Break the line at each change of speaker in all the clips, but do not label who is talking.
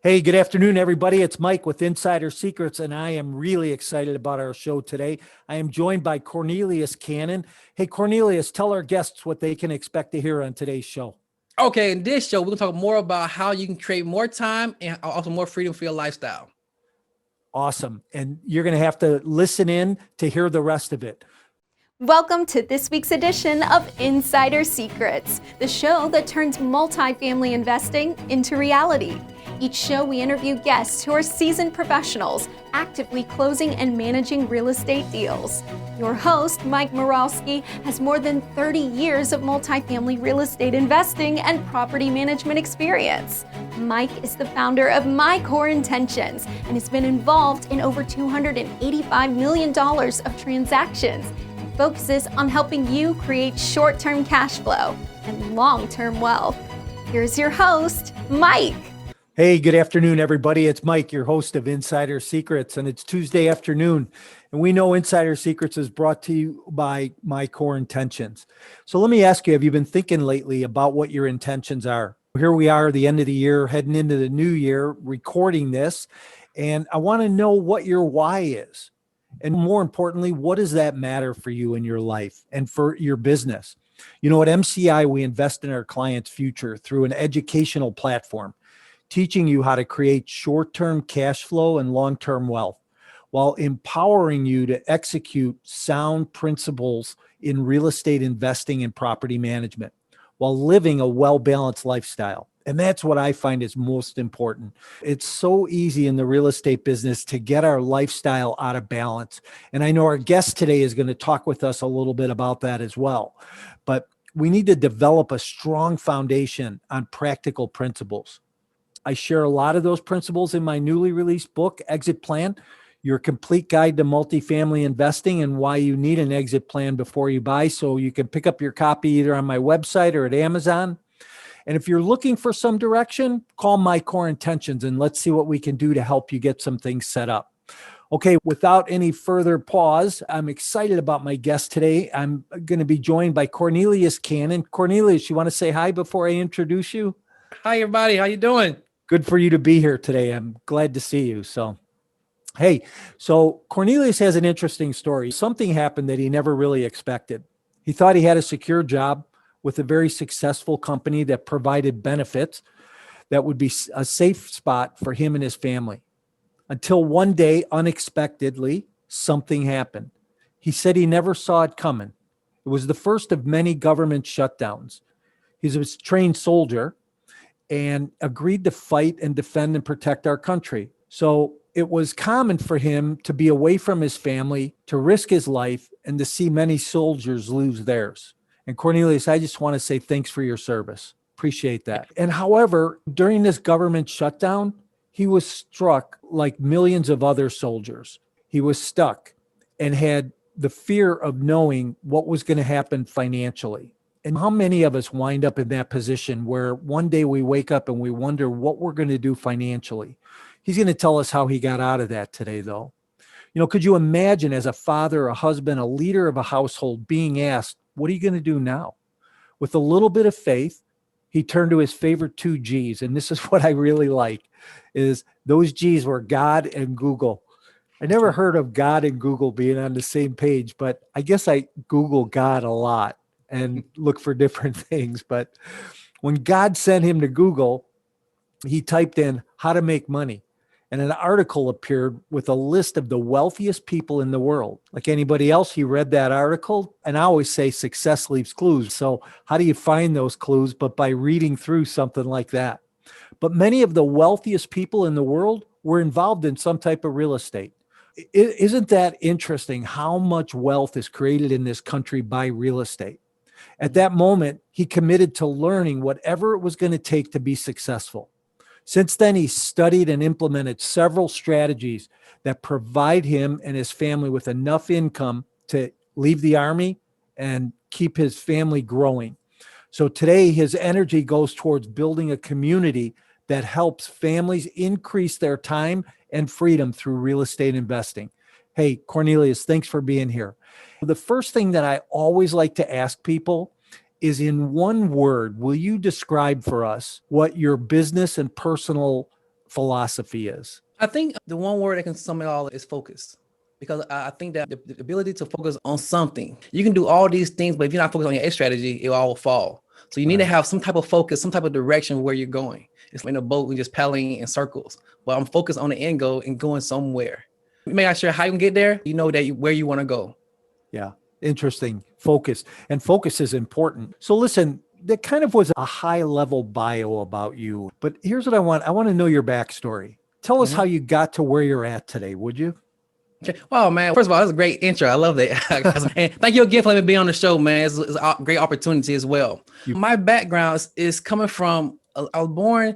Hey, good afternoon, everybody. It's Mike with Insider Secrets, and I am really excited about our show today. I am joined by Corneilous Cannon. Hey, Cornelius, tell our guests what they can expect to hear on today's show.
Okay, in this show, we're gonna talk more about how you can create more time and also more freedom for your lifestyle.
Awesome. And you're going to have to listen in to hear the rest of it.
Welcome to this week's edition of Insider Secrets, the show that turns multifamily investing into reality. Each show, we interview guests who are seasoned professionals, actively closing and managing real estate deals. Your host, Mike Morawski, has more than 30 years of multifamily real estate investing and property management experience. Mike is the founder of My Core Intentions and has been involved in over $285 million of transactions. He focuses on helping you create short-term cash flow and long-term wealth. Here's your host, Mike.
Hey, good afternoon, everybody. It's Mike, your host of Insider Secrets, and it's Tuesday afternoon. And we know Insider Secrets is brought to you by My Core Intentions. So let me ask you, have you been thinking lately about what your intentions are? Here we are at the end of the year, heading into the new year, recording this, and I want to know what your why is. And more importantly, what does that matter for you in your life and for your business? You know, at MCI, we invest in our clients' future through an educational platform, teaching you how to create short-term cash flow and long-term wealth while empowering you to execute sound principles in real estate investing and property management while living a well-balanced lifestyle. And that's what I find is most important. It's so easy in the real estate business to get our lifestyle out of balance. And I know our guest today is going to talk with us a little bit about that as well. But we need to develop a strong foundation on practical principles. I share a lot of those principles in my newly released book, Exit Plan, Your Complete Guide to Multifamily Investing and Why You Need an Exit Plan Before You Buy. So you can pick up your copy either on my website or at Amazon. And if you're looking for some direction, call My Core Intentions and let's see what we can do to help you get some things set up. Okay, without any further pause, I'm excited about my guest today. I'm going to be joined by Corneilous Cannon. Cornelius, you want to say hi before I introduce you?
Hi, everybody. How you doing?
Good for you to be here today. I'm glad to see you. So Cornelius has an interesting story. Something happened that he never really expected. He thought he had a secure job with a very successful company that provided benefits that would be a safe spot for him and his family. Until one day, unexpectedly, something happened. He said he never saw it coming. It was the first of many government shutdowns. He was a trained soldier and agreed to fight and defend and protect our country. So it was common for him to be away from his family, to risk his life, and to see many soldiers lose theirs. And Cornelius, I just want to say thanks for your service. Appreciate that. And however, during this government shutdown, he was struck like millions of other soldiers. He was stuck and had the fear of knowing what was going to happen financially. And how many of us wind up in that position where one day we wake up and we wonder what we're going to do financially? He's going to tell us how he got out of that today, though. You know, could you imagine as a father, a husband, a leader of a household being asked, what are you going to do now? With a little bit of faith, he turned to his favorite two G's. And this is what I really like, is those G's were God and Google. I never heard of God and Google being on the same page, but I guess I Google God a lot and look for different things. But when God sent him to Google, he typed in how to make money. And an article appeared with a list of the wealthiest people in the world. Like anybody else, he read that article. And I always say success leaves clues. So how do you find those clues? But by reading through something like that. But many of the wealthiest people in the world were involved in some type of real estate. Isn't that interesting how much wealth is created in this country by real estate? At that moment, he committed to learning whatever it was going to take to be successful. Since then, he studied and implemented several strategies that provide him and his family with enough income to leave the Army and keep his family growing. So today, his energy goes towards building a community that helps families increase their time and freedom through real estate investing. Hey, Cornelius, thanks for being here. The first thing that I always like to ask people is, in one word, will you describe for us what your business and personal philosophy is?
I think the one word that can sum it all is focus. Because I think that the ability to focus on something, you can do all these things, but if you're not focused on your exit strategy, it all will fall. So you need to have some type of focus, some type of direction where you're going. It's like in a boat, we're just paddling in circles. But I'm focused on the end goal and going somewhere. You may not sure how you can get there. You know that where you want to go.
Yeah. Interesting. Focus. And focus is important. So listen, that kind of was a high level bio about you, but here's what I want. I want to know your backstory. Tell us how you got to where you're at today, would you?
Okay. Wow, man. First of all, that's a great intro. I love that. And thank you again for letting me be on the show, man. It's a great opportunity as well. My background is coming from, I was born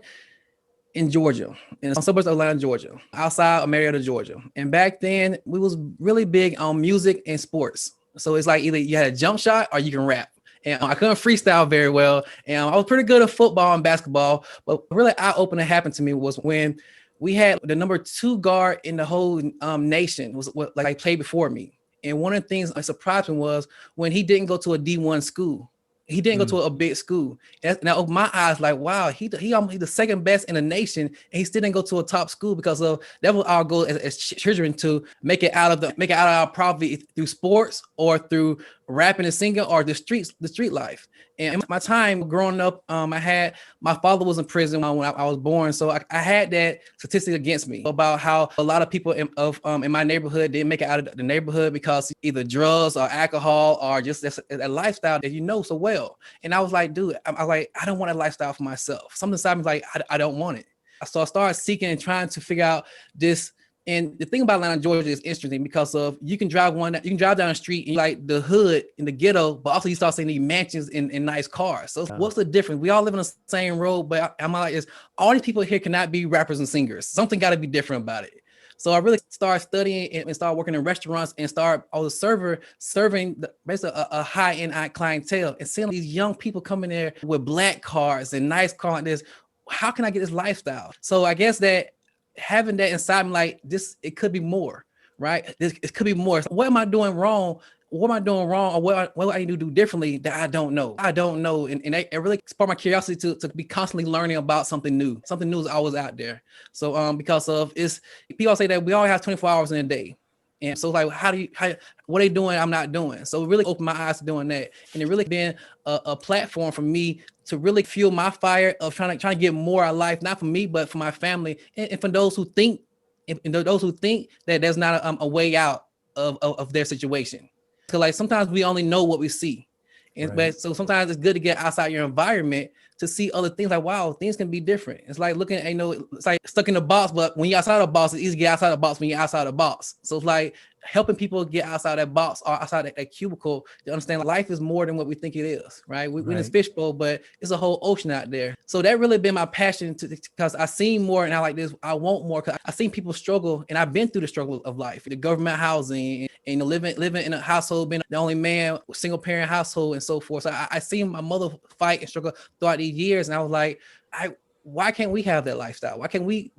in Georgia, in the suburbs of Atlanta, Georgia, outside of Marietta, Georgia. And back then, we was really big on music and sports. So it's like either you had a jump shot or you can rap. And I couldn't freestyle very well. And I was pretty good at football and basketball. But really eye-opener happened to me was when we had the number 2 guard in the whole nation was what like played before me. And one of the things that surprised me was when he didn't go to a D1 school. He didn't go to a big school. And that opened my eyes like, wow, he's the second best in the nation, and he still didn't go to a top school because of that was our goal as children to make it out of our poverty through sports or through rapping and singing or the street life. And in my time growing up, my father was in prison when I was born, so I had that statistic against me about how a lot of people in my neighborhood didn't make it out of the neighborhood because either drugs or alcohol or just a lifestyle that you know so well. And I was like, dude, I don't want a lifestyle for myself. Something inside me was like, I don't want it. So I started seeking and trying to figure out this. And the thing about Atlanta, Georgia is interesting because of you can drive down the street and you like the hood in the ghetto, but also you start seeing these mansions and nice cars. So what's the difference? We all live in the same road, but I'm like, all these people here cannot be rappers and singers. Something got to be different about it. So I really started studying and started working in restaurants and I was serving basically a high-end clientele and seeing these young people coming there with black cars and nice cars like this. How can I get this lifestyle? So I guess that having that inside me, like this, it could be more, right? It could be more. So what am I doing wrong? What am I doing wrong? Or what I need to do differently that I don't know? And it really sparked my curiosity to be constantly learning about something new. Something new is always out there. So because of people say that we all have 24 hours in a day. And so like, what they doing, I'm not doing. So it really opened my eyes to doing that. And it really been a platform for me to really fuel my fire of trying to get more out of life, not for me, but for my family. And for those who think, that there's not a way out of their situation. Cause like sometimes we only know what we see. But so sometimes it's good to get outside your environment to see other things like, wow, things can be different. It's like looking at, it's like stuck in the box, but when you're outside the box, it's easy to get outside the box when you're outside the box. So it's like helping people get outside that box or outside that cubicle to understand life is more than what we think it is, right? We're in this fishbowl, but it's a whole ocean out there. So that really been my passion because I seen more and I like this, I want more because I seen people struggle and I've been through the struggle of life, the government housing and living in a household, being the only man, single parent household and so forth. So I seen my mother fight and struggle throughout these years. And I was like, why can't we have that lifestyle? Why can't we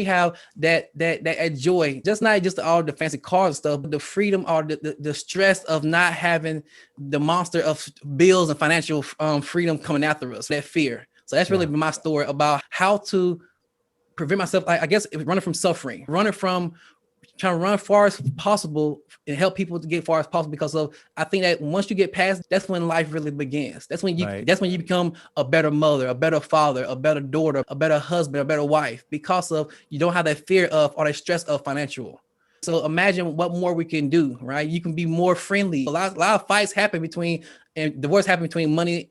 have that joy? Not just all the fancy cars and stuff, but the freedom or the stress of not having the monster of bills and financial freedom coming after us, that fear. So that's really been my story about how to prevent myself, I guess, running from suffering, trying to run far as possible and help people to get far as possible because I think that once you get past, that's when life really begins. That's when you become a better mother, a better father, a better daughter, a better husband, a better wife, because of you don't have that fear of or that stress of financial. So imagine what more we can do, right? You can be more friendly. A lot of fights happen and divorce happen between money,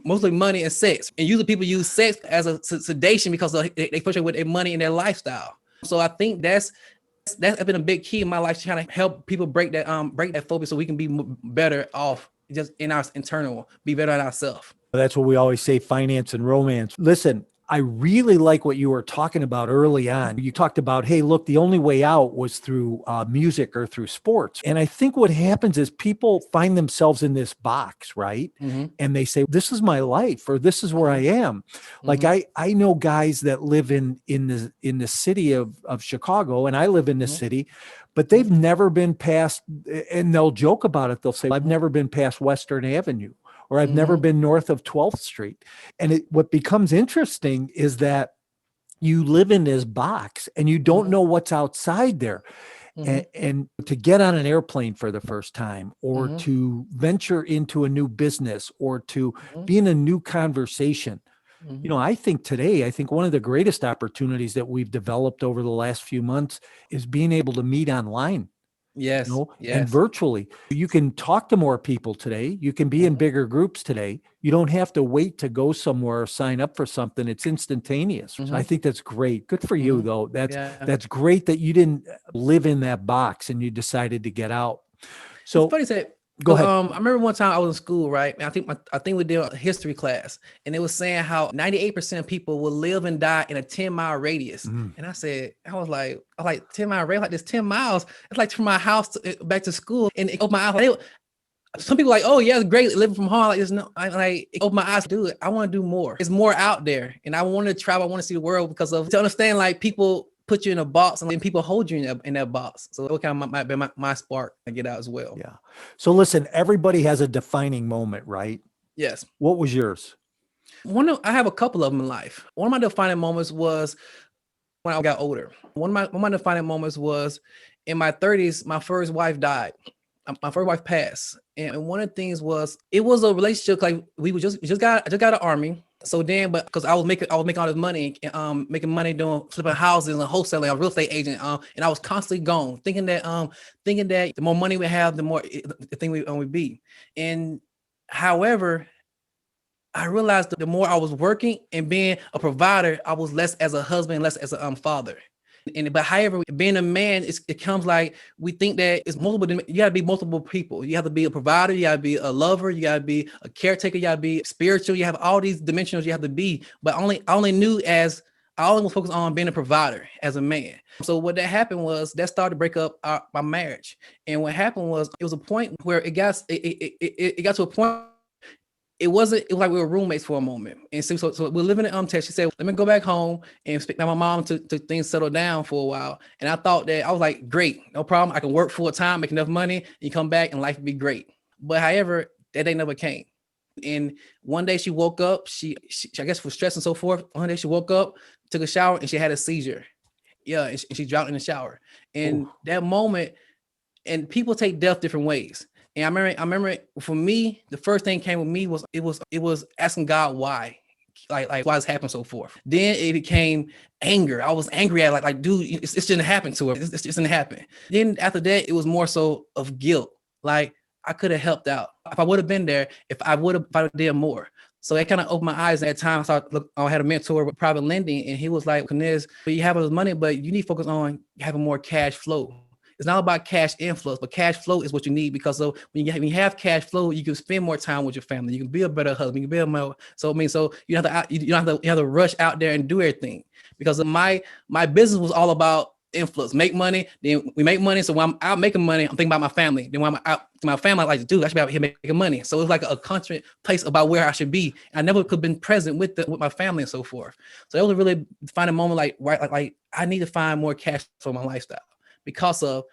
mostly money and sex. And usually people use sex as a sedation because they push it with their money and their lifestyle. So I think that's been a big key in my life, trying to help people break that phobia so we can be better off just in our internal, be better at ourselves.
That's what we always say, finance and romance. Listen, I really like what you were talking about early on. You talked about, hey, look, the only way out was through music or through sports. And I think what happens is people find themselves in this box, right? Mm-hmm. And they say, this is my life, or this is where I am. Mm-hmm. Like I know guys that live in the city of Chicago, and I live in the city, but they've never been past, and they'll joke about it. They'll say, I've never been past Western Avenue, or I've never been north of 12th Street. And what becomes interesting is that you live in this box and you don't know what's outside there. And to get on an airplane for the first time, or to venture into a new business, or to be in a new conversation. You know, I think one of the greatest opportunities that we've developed over the last few months is being able to meet online.
Yes.
You know,
Yes.
and virtually. You can talk to more people today. You can be in bigger groups today. You don't have to wait to go somewhere or sign up for something. It's instantaneous. So I think that's great. Good for you, though. That's great that you didn't live in that box and you decided to get out. So
it's funny to say.
Go ahead.
I remember one time I was in school, right? And I think we did a history class, and it was saying how 98% of people will live and die in a 10-mile radius. And I was like 10-mile radius, like this 10 miles. It's like from my house back to school, and it opened my eyes. Some people like, oh yeah, it's great living from home. Like, there's no, it opened my eyes to do it. I want to do more. It's more out there, and I want to travel. I want to see the world because of to understand like people put you in a box and then people hold you in that box. So it kind of might be my spark to get out as well.
Yeah. So listen, everybody has a defining moment, right?
Yes.
What was yours?
I have a couple of them in life. One of my defining moments was when I got older. One of my defining moments was in my 30s. My first wife died. My first wife passed, and one of the things was it was a relationship like we just got an army. So then, but because I was making all this money, making money doing flipping houses and wholesaling, I was a real estate agent, and I was constantly gone, thinking that the more money we have, the more the thing we be. And however, I realized that the more I was working and being a provider, I was less as a husband, less as a father. But however, being a man, it comes like we think that it's multiple. You gotta be multiple people. You have to be a provider. You gotta be a lover. You gotta be a caretaker. You gotta be spiritual. You have all these dimensions you have to be. But I only knew as I only was focused on being a provider as a man. So what that happened was that started to break up my marriage. And what happened was it was a point where it got to a point. It was like we were roommates for a moment. And so we're living in Texas. She said, let me go back home and speak to my mom to things settle down for a while. And I thought that I was like, great, no problem. I can work full time, make enough money, and you come back and life would be great. But however, that day never came. And one day she woke up, she I guess was stressed and so forth. One day she woke up, took a shower, and she had a seizure. Yeah, and she drowned in the shower. And that moment, and people take death different ways. And I remember for me, the first thing came with me was it was asking God why, like why this happened, so forth. Then it became anger. I was angry at like dude, it shouldn't happen to her. It just didn't happen. Then after that, it was more so of guilt. Like I could have helped out if I would have been there. If I did more. So that kind of opened my eyes. At that time, I had a mentor with private lending, and he was like, Corneilous, you have all this money, but you need to focus on having more cash flow. It's not about cash inflows, but cash flow is what you need, because so when you have cash flow, you can spend more time with your family. You can be a better husband. You can be a more. So you have to rush out there and do everything, because my business was all about inflows, make money. Then we make money. So when I'm out making money, I'm thinking about my family. Then when I'm out to my family, I like, dude, I should be out here making money. So it was like a constant place about where I should be. I never could have been present with my family and so forth. So it was a really defining moment. Like I need to find more cash for my lifestyle. Because of,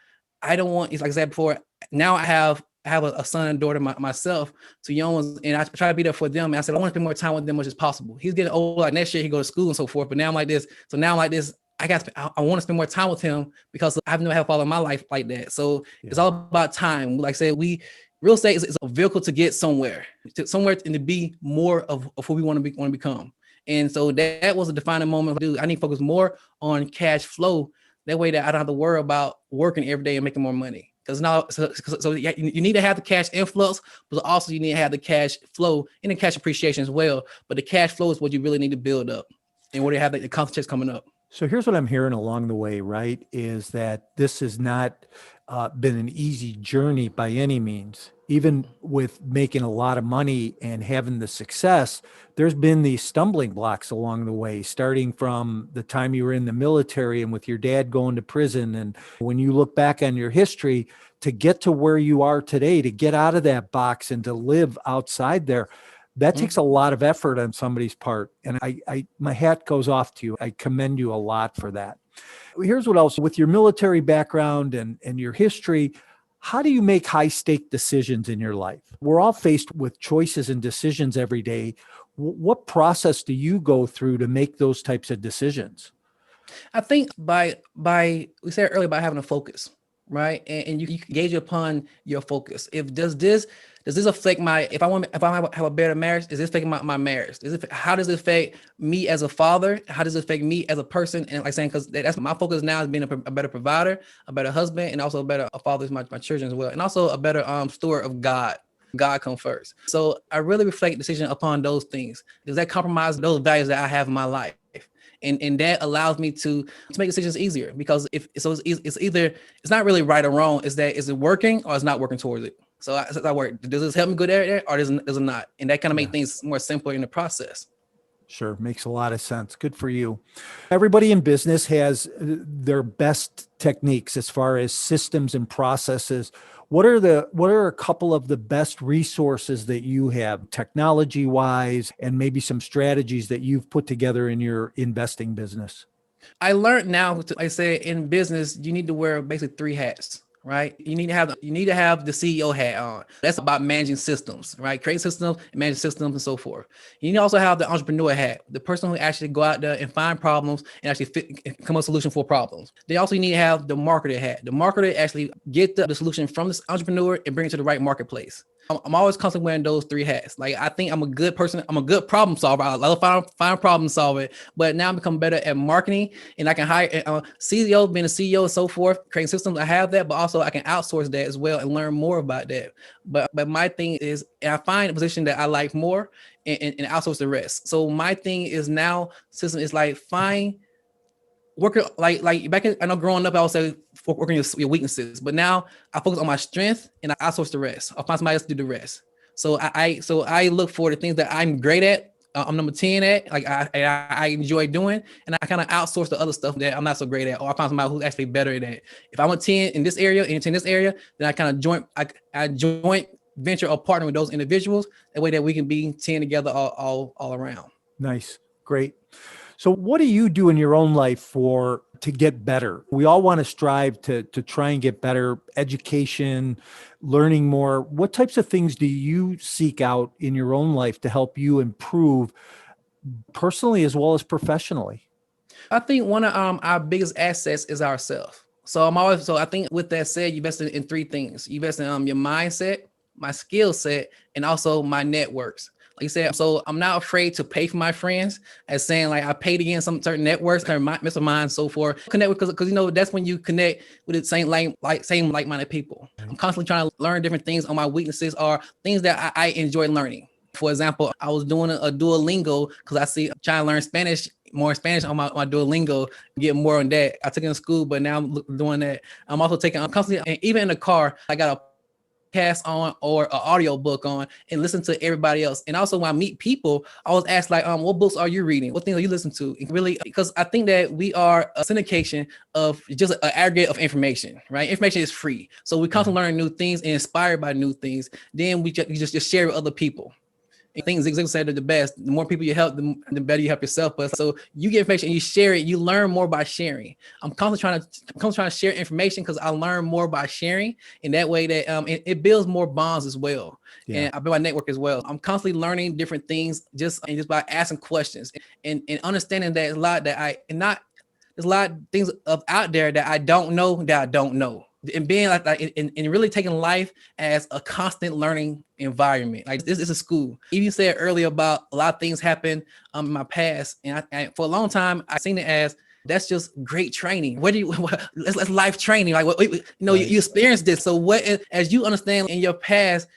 I don't want, it's like I said before, now I have a son and daughter myself, two young ones, and I try to be there for them. And I said, I want to spend more time with them as much as possible. He's getting old, like next year he go to school and so forth. But now I'm like this. So now I'm like this, I want to spend more time with him, because I've never had a father in my life like that. So It's all about time. Like I said, real estate is a vehicle to get somewhere and to be more of who we want to become. And so that was a defining moment. Dude, I need to focus more on cash flow. That way that I don't have to worry about working every day and making more money. Because now, so you need to have the cash influx, but also you need to have the cash flow and the cash appreciation as well. But the cash flow is what you really need to build up, and where you have the concepts coming up.
So here's what I'm hearing along the way, right? Is that this has not been an easy journey by any means. Even with making a lot of money and having the success, there's been these stumbling blocks along the way, starting from the time you were in the military and with your dad going to prison. And when you look back on your history, to get to where you are today, to get out of that box and to live outside there, that takes a lot of effort on somebody's part. And my hat goes off to you. I commend you a lot for that. Here's what else. With your military background and your history, how do you make high-stake decisions in your life? We're all faced with choices and decisions every day. What process do you go through to make those types of decisions?
I think by we said earlier about having a focus, right? And you can gauge upon your focus. If does this affect my if I have a better marriage, is this affecting my marriage? How does it affect me as a father? How does it affect me as a person? And like saying, because that's my focus now is being a better provider, a better husband, and also a father to my children as well, and also a better steward of God. God come first. So I really reflect decision upon those things. Does that compromise those values that I have in my life? And that allows me to make decisions easier, because it's either it's not really right or wrong. Is it working or it's not working towards it? So I work. Does this help me go there or does it not? And that kind of make things more simpler in the process.
Sure. Makes a lot of sense. Good for you. Everybody in business has their best techniques as far as systems and processes. What are a couple of the best resources that you have technology wise, and maybe some strategies that you've put together in your investing business?
I learned now, I say in business, you need to wear basically 3 hats. Right. You need to have the CEO hat on. That's about managing systems, right? Create systems and manage systems and so forth. You need to also have the entrepreneur hat, the person who actually go out there and find problems and actually come up with a solution for problems. They also need to have the marketer hat. The marketer actually get the solution from this entrepreneur and bring it to the right marketplace. I'm always constantly wearing those 3 hats. Like, I think I'm a good person. I'm a good problem solver. I love find problem solving, but now I'm become better at marketing, and I can hire CEO, being a CEO and so forth, creating systems. I have that, but also I can outsource that as well and learn more about that. But my thing is, I find a position that I like more and outsource the rest. So my thing is now system is like working like back in, I know growing up, I would say working your weaknesses, but now I focus on my strength and I outsource the rest. I'll find somebody else to do the rest. So I look for the things that I'm great at. I'm number 10 at, like I enjoy doing, and I kind of outsource the other stuff that I'm not so great at, or I find somebody who's actually better at it. If I'm a 10 in this area and 10 in this area, then I kind of I joint venture or partner with those individuals. That way that we can be 10 together all around.
Nice. Great. So what do you do in your own life to get better? We all want to strive to try and get better, education, learning more. What types of things do you seek out in your own life to help you improve personally as well as professionally?
I think one of our biggest assets is ourselves. So I think with that said, you invest in 3 things. You invest in your mindset, my skill set, and also my networks. Like you said, so I'm not afraid to pay for my friends, as saying like I paid against some certain networks, Mr. Mind, so forth. Connect with, because that's when you connect with the same like-minded people. I'm constantly trying to learn different things on my weaknesses or things that I enjoy learning. For example, I was doing a Duolingo because I'm trying to learn more Spanish on my Duolingo, get more on that. I took it in school, but now I'm doing that. I'm constantly, and even in the car, I got a podcast on or an audio book on and listen to everybody else. And also when I meet people, I always ask like, what books are you reading? What things are you listening to? And really, because I think that we are a syndication of just an aggregate of information, right? Information is free. So we constantly learn new things and inspired by new things. Then we just share with other people. I think Zig Ziglar said that the best, the more people you help, the better you help yourself. But so you get information and you share it, you learn more by sharing. I'm constantly trying to share information because I learn more by sharing. And that way that it builds more bonds as well. Yeah. And I build my network as well. I'm constantly learning different things just by asking questions and understanding that there's a lot of things out there that I don't know. And being like and really taking life as a constant learning environment. Like this is a school. You said earlier about a lot of things happen in my past, and for a long time I seen it as that's just great training. Let's life training. Like you experienced this. So what as you understand in your past,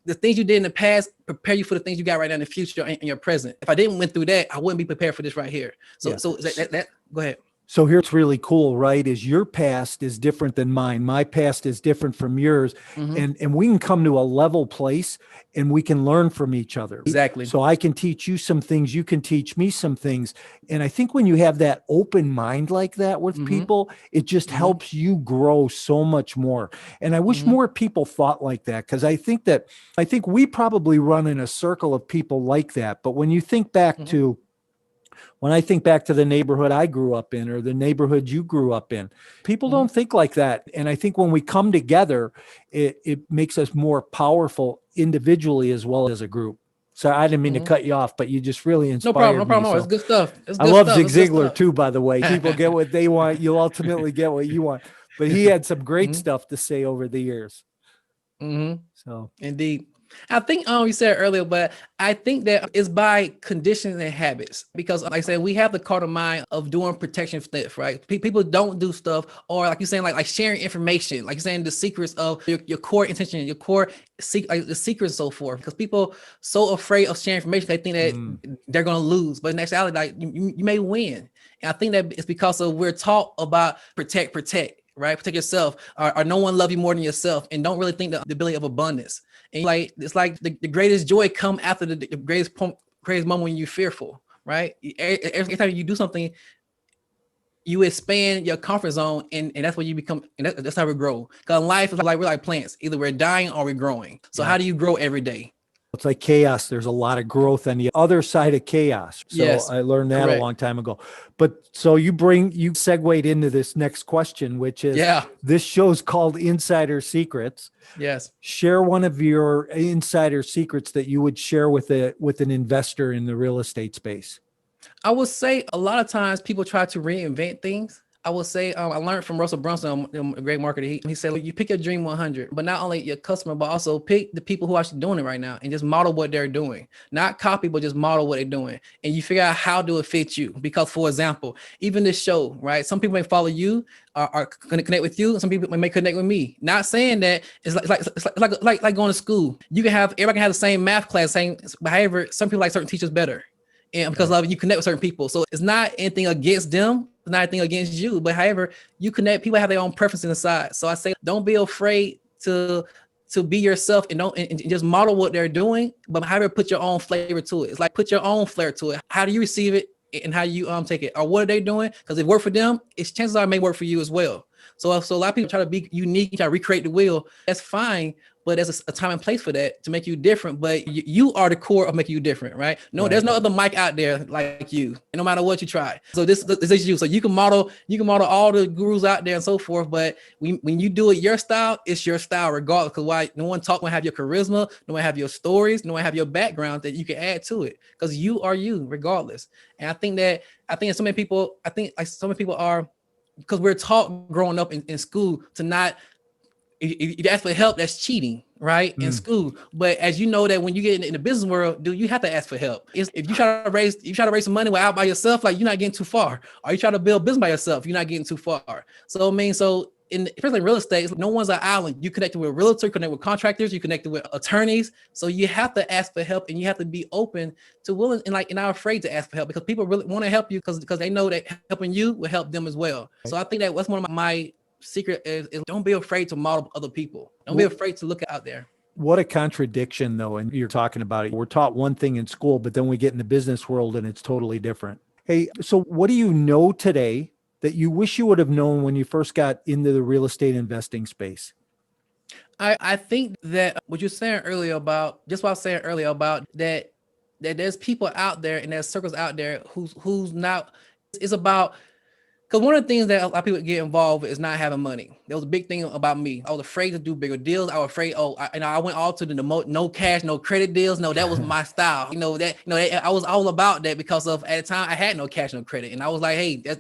the things you did in the past prepare you for the things you got right now in the future and in your present. If I didn't went through that, I wouldn't be prepared for this right here. So that go ahead.
So here's really cool, right? Is your past is different than mine. My past is different from yours. Mm-hmm. And we can come to a level place and we can learn from each other.
Exactly.
So I can teach you some things. You can teach me some things. And I think when you have that open mind like that with people, it just helps you grow so much more. And I wish more people thought like that, because I think we probably run in a circle of people like that. But when you think back to, when I think back to the neighborhood I grew up in or the neighborhood you grew up in, people don't think like that. And I think when we come together, it makes us more powerful individually as well as a group. So I didn't mean to cut you off, but you just really
No
inspired
problem. No
me.
problem.
So
It's good stuff. It's
I
good
love
stuff.
Zig
It's good
Ziglar
stuff.
too, by the way. People get what they want. You'll ultimately get what you want. But he had some great stuff to say over the years. So
Indeed. I think you said earlier, but I think that it's by conditions and habits, because like I said, we have the cardinal mind of doing protection stuff, right? People don't do stuff, or like you're saying, like sharing information, like you're saying the secrets of your core intention, your core like the secrets and so forth, because people so afraid of sharing information, they think that they're going to lose, but in actuality, like you may win. And I think that it's because of we're taught about protect, right? Protect yourself, or no one love you more than yourself, and don't really think the ability of abundance. And like it's like the greatest joy come after the greatest moment when you're fearful, right? Every time you do something, you expand your comfort zone, and that's what you become, and that's how we grow. Because life is like we're like plants, either we're dying or we're growing. So how do you grow every day?
it's like chaos. There's a lot of growth on the other side of chaos. So
Yes,
I learned that
correct.
a long time ago. But so you segued into this next question, which is this show's called Insider Secrets.
Yes.
Share one of your insider secrets that you would share with an investor in the real estate space.
I would say a lot of times people try to reinvent things. I would say I learned from Russell Brunson, a great marketer. He said, you pick your dream 100, but not only your customer, but also pick the people who are actually doing it right now and just model what they're doing. Not copy, but just model what they're doing. And you figure out how do it fit you. Because for example, even this show, right? Some people may follow you, are going to connect with you. And some people may connect with me. Not saying that it's like going to school. Everybody can have the same math class, but however, some people like certain teachers better. And because of you connect with certain people. So it's not anything against them, it's not anything against you. But however, you connect, people have their own preference inside. So I say, don't be afraid to be yourself and just model what they're doing, but however, put your own flavor to it. It's like put your own flair to it. How do you receive it and how you take it? Or what are they doing? Because if it worked for them, it's chances are it may work for you as well. So a lot of people try to be unique, try to recreate the wheel. That's fine, but there's a time and place for that to make you different. But you are the core of making you different, right? No, there's no other mic out there like you, no matter what you try. So this is you. So you can model all the gurus out there and so forth. But when you do it your style, it's your style regardless. Because why no one have your charisma, no one have your stories, no one have your background that you can add to it. Because you are you regardless. And I think so many people are, because we're taught growing up in school to not, if you ask for help, that's cheating, right? In school. But as you know that when you get in the business world, dude, you have to ask for help. If you try to raise some money out by yourself, like you're not getting too far. Or you try to build business by yourself, you're not getting too far. So especially in real estate, no one's an island. You connected with realtors, you connect with contractors, you connected with attorneys. So you have to ask for help, and you have to be open to willing and not afraid to ask for help, because people really want to help you because they know that helping you will help them as well. So I think that what's one of my secret is don't be afraid to model other people. Don't be afraid to look out there.
What a contradiction, though. And you're talking about it. We're taught one thing in school, but then we get in the business world and it's totally different. Hey, so what do you know today that you wish you would have known when you first got into the real estate investing space?
I think that what you're saying earlier about that there's people out there and there's circles out there who's not, it's about, because one of the things that a lot of people get involved with is not having money. That was a big thing about me. I was afraid to do bigger deals. I was afraid. I went all to the no cash, no credit deals. No, that was my style. I was all about that because of at the time I had no cash, no credit, and I was like, hey, that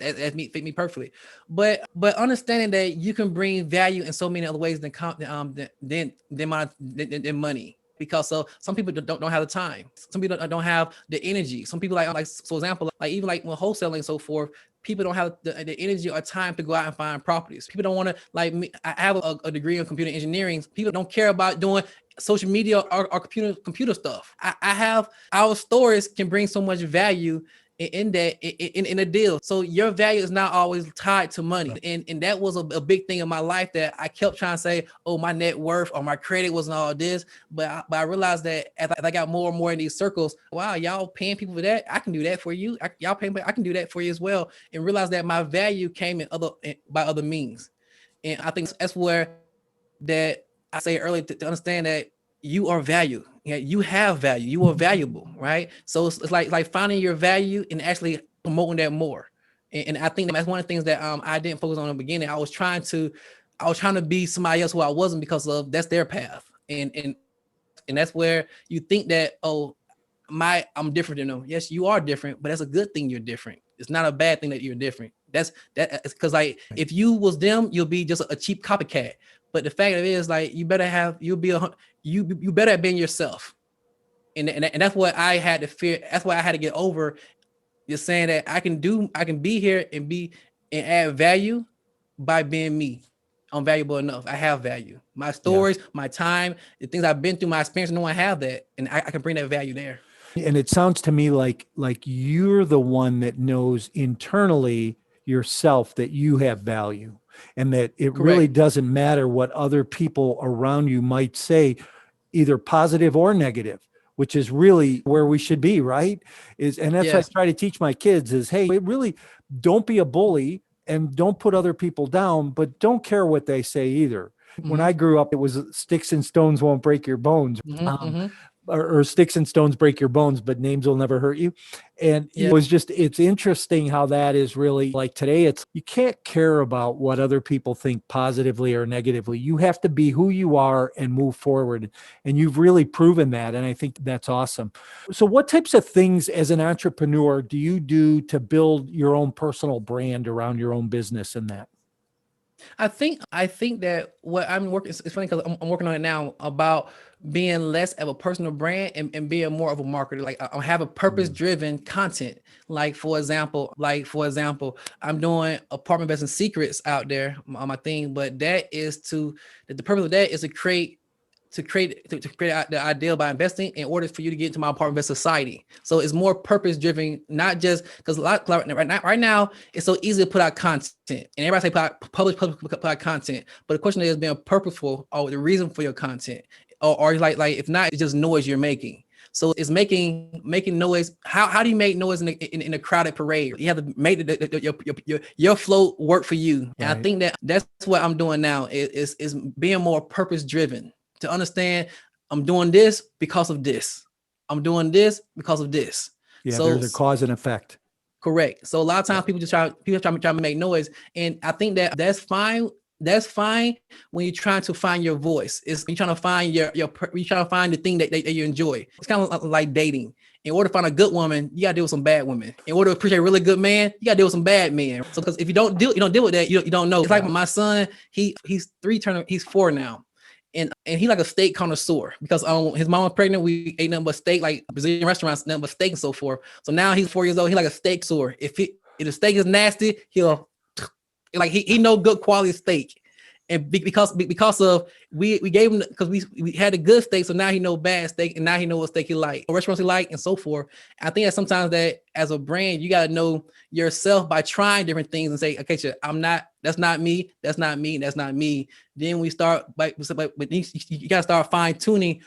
fit me perfectly. But understanding that you can bring value in so many other ways than money. Because some people don't have the time. Some people don't have the energy. Some people like for example, like even like when wholesaling and so forth, people don't have the energy or time to go out and find properties. People don't want to, like me. I have a degree in computer engineering. People don't care about doing social media or computer stuff. I have, our stories can bring so much value in a deal. So your value is not always tied to money. And that was a big thing in my life that I kept trying to say, oh, my net worth or my credit wasn't all this. But I realized that as I got more and more in these circles, wow, y'all paying people for that. I can do that for you. Y'all paying, I can do that for you as well. And realize that my value came by other means. And I think that's where that I say earlier to understand that you are valued. Yeah, you have value. You are valuable, right? So it's like finding your value and actually promoting that more. And I think that's one of the things that I didn't focus on in the beginning. I was trying to be somebody else who I wasn't because of that's their path. And that's where you think that, oh, I'm different than them. Yes, you are different, but that's a good thing you're different. It's not a bad thing that you're different. That's because like if you was them, you'll be just a cheap copycat. But the fact of it is like you better at being yourself. And that's what I had to fear. That's what I had to get over. Just saying that I can be here and add value by being me. I'm valuable enough. I have value. My stories, my time, the things I've been through, my experience, no one have that. And I can bring that value there.
And it sounds to me like you're the one that knows internally yourself that you have value, and that it really doesn't matter what other people around you might say, either positive or negative, which is really where we should be, right? And that's what I try to teach my kids is, hey, really don't be a bully and don't put other people down, but don't care what they say either. When I grew up, it was sticks and stones won't break your bones. Or sticks and stones break your bones, but names will never hurt you. And it was it's interesting how that is really like today. You can't care about what other people think positively or negatively. You have to be who you are and move forward. And you've really proven that. And I think that's awesome. So what types of things as an entrepreneur do you do to build your own personal brand around your own business and that?
I think that what I'm working, it's funny because I'm working on it now about being less of a personal brand and being more of a marketer. Like I have a purpose-driven content. Like for example, I'm doing apartment investing secrets out there on my thing, but the purpose of that is to create the ideal by investing in order for you to get into my apartment investor society. So it's more purpose driven, not just because right now it's so easy to put out content and everybody say publish put out content. But the question is being purposeful or the reason for your content, or like if not, it's just noise you're making. So it's making noise. How do you make noise in a crowded parade? You have to make your flow work for you. Right. And I think that's what I'm doing now is being more purpose driven. To understand, I'm doing this because of this. I'm doing this because of this.
Yeah, so there's a cause and effect.
Correct. So a lot of times people try to make noise, and I think that's fine. That's fine when you're trying to find your voice. It's you're trying to find you're trying to find the thing that you enjoy. It's kind of like dating. In order to find a good woman, you gotta deal with some bad women. In order to appreciate a really good man, you gotta deal with some bad men. So because if you don't deal with that, you don't know. It's like my son. He's 4 now. And he like a steak connoisseur because his mom was pregnant. We ate nothing but steak, like Brazilian restaurants, nothing but steak and so forth. So now he's 4 years old. He like a steak sore. If the steak is nasty, he'll like he know good quality steak. And because of we gave him because we had a good steak, so now he know bad steak, and now he know what steak he like, what restaurants he like, and so forth. I think that sometimes that as a brand, you gotta know yourself by trying different things and say, okay, that's not me, that's not me, that's not me. Then we start, but you gotta start fine tuning.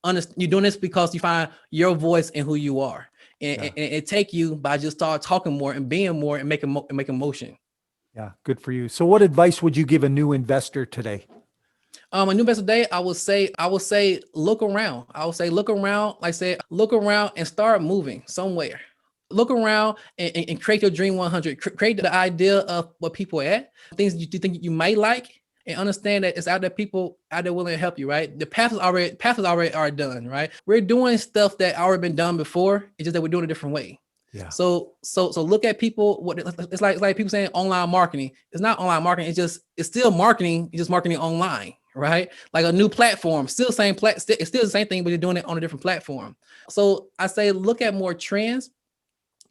You're doing this because you find your voice and who you are, and it take you by just start talking more and being more and making motion.
Yeah, good for you. So what advice would you give a new investor today?
A new investor today, I would say look around. Look around and start moving somewhere. Look around and create your dream 100. Create the idea of what people are at, things you think you might like, and understand that it's out there, people out there willing to help you, right? The path is already done, right? We're doing stuff that already been done before. It's just that we're doing it a different way. Yeah. So look at people. It's like people saying online marketing. It's not online marketing. It's still marketing. It's just marketing online, right? Like a new platform, still it's still the same thing, but you're doing it on a different platform. So I say look at more trends,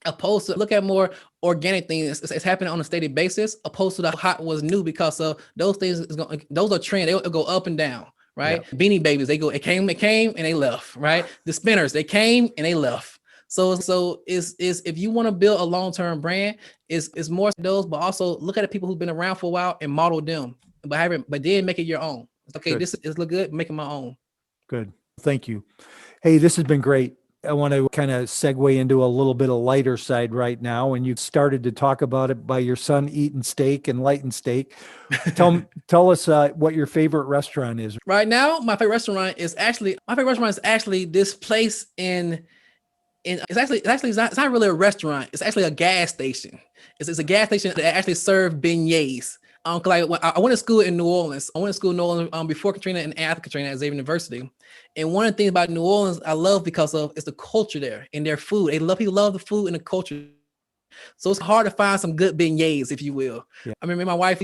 opposed to look at more organic things. It's happening on a steady basis, opposed to the hot was new, because of those things. Those are trends. They'll go up and down, right? Yeah. Beanie Babies, it came and they left, right? The spinners, they came and they left. So is if you want to build a long-term brand, is more those, but also look at the people who've been around for a while and model them, but then make it your own. Okay, good. This is look good, make it my own.
Good. Thank you. Hey, this has been great. I want to kind of segue into a little bit of lighter side right now. And you've started to talk about it by your son eating steak and lighting steak. Tell us what your favorite restaurant is.
Right now, my favorite restaurant is actually this place it's not really a restaurant. It's actually a gas station. It's a gas station that actually serves beignets. 'Cause I went to school in New Orleans. I went to school in New Orleans before Katrina and after Katrina at Xavier University. And one of the things about New Orleans I love because of is the culture there and their food. People love the food and the culture. So it's hard to find some good beignets, if you will.
Yeah.
I mean, me and my wife,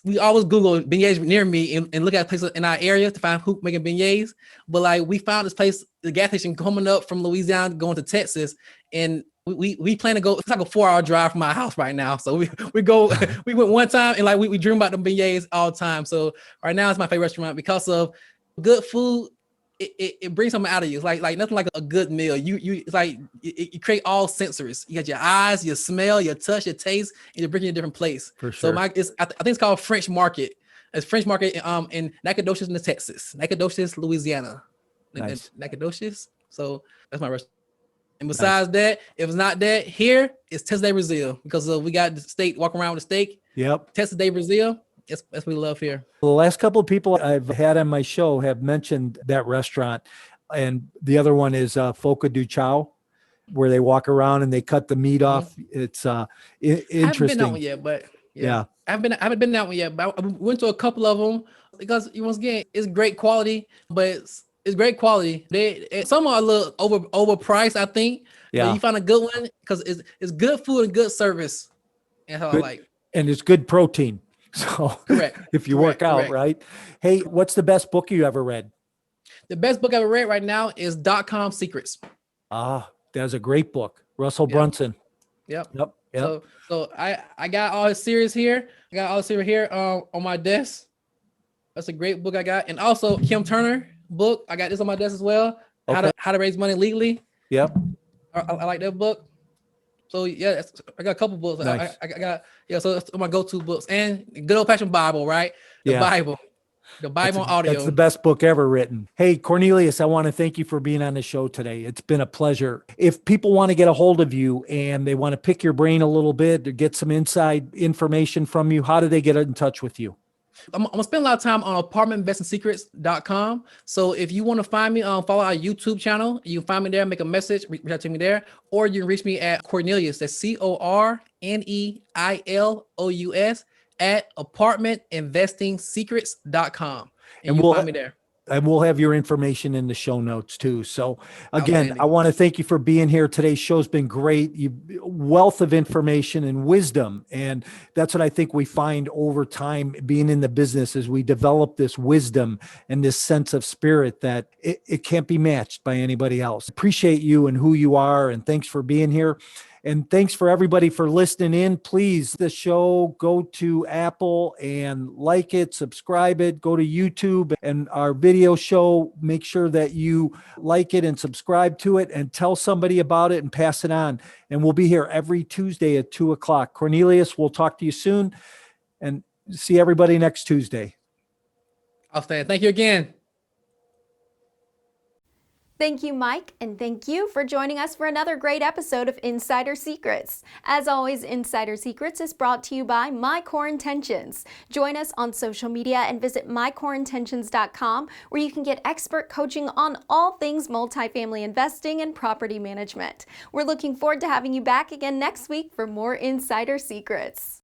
we always Google beignets near me and look at places in our area to find who making beignets. But like we found this place, the gas station coming up from Louisiana going to Texas, and we plan to go. It's like a 4-hour drive from our house right now. So we go. We went one time and like we dream about the beignets all the time. So right now it's my favorite restaurant because of good food. It brings something out of you. It's like nothing like a good meal. It's like you create all sensories. You got your eyes, your smell, your touch, your taste, and you bring you in a different place.
For sure.
So I think it's called French Market. It's French Market in Nacogdoches, Texas. Nacogdoches, Louisiana.
Nice.
Nacogdoches. So that's my restaurant. And besides that, if it's not that, here it's Texas de Brazil because we got the steak, walk around with the steak.
Yep.
Texas de Brazil. That's what we love here.
The last couple of people I've had on my show have mentioned that restaurant. And the other one is Foca du Chao, where they walk around and they cut the meat off. It's interesting.
I haven't been that one yet, but
yeah.
I haven't been that one yet, but I went to a couple of them because once again, it's great quality, but it's great quality. Some are a little overpriced, I think.
Yeah.
But you find a good one because it's good food and good service. And how I like.
And it's good protein. So
correct.
If you work out, right? Hey, what's the best book you ever read?
The best book I've ever read right now is .com Secrets.
That's a great book. Russell Brunson.
Yep.
So
I got all his series here. I got all the series here on my desk. That's a great book I got. And also Kim Turner book. I got this on my desk as well.
Okay.
How to raise money legally.
Yep.
I like that book. So yeah, I got a couple books.
Nice.
I got so that's my go-to books and good old-fashioned Bible, right? The Bible on audio.
That's the best book ever written. Hey, Cornelious, I want to thank you for being on the show today. It's been a pleasure. If people want to get a hold of you and they want to pick your brain a little bit or get some inside information from you, how do they get in touch with you?
I'm gonna spend a lot of time on apartmentinvestingsecrets.com. So if you want to find me, follow our YouTube channel. You can find me there, make a message, reach out to me there, or you can reach me at Corneilous. That's CORNEILOUS at apartmentinvestingsecrets.com. And you'll find me there.
And we'll have your information in the show notes too. So again, I want to thank you for being here. Today's show's been great. Wealth of information and wisdom. And that's what I think we find over time being in the business as we develop this wisdom and this sense of spirit that it can't be matched by anybody else. Appreciate you and who you are. And thanks for being here. And thanks for everybody for listening in. Please, the show, go to Apple and like it, subscribe it, go to YouTube and our video show. Make sure that you like it and subscribe to it and tell somebody about it and pass it on. And we'll be here every Tuesday at 2:00. Cornelious, we'll talk to you soon and see everybody next Tuesday.
Outstanding. Thank you again.
Thank you, Mike, and thank you for joining us for another great episode of Insider Secrets. As always, Insider Secrets is brought to you by My Core Intentions. Join us on social media and visit mycoreintentions.com, where you can get expert coaching on all things multifamily investing and property management. We're looking forward to having you back again next week for more Insider Secrets.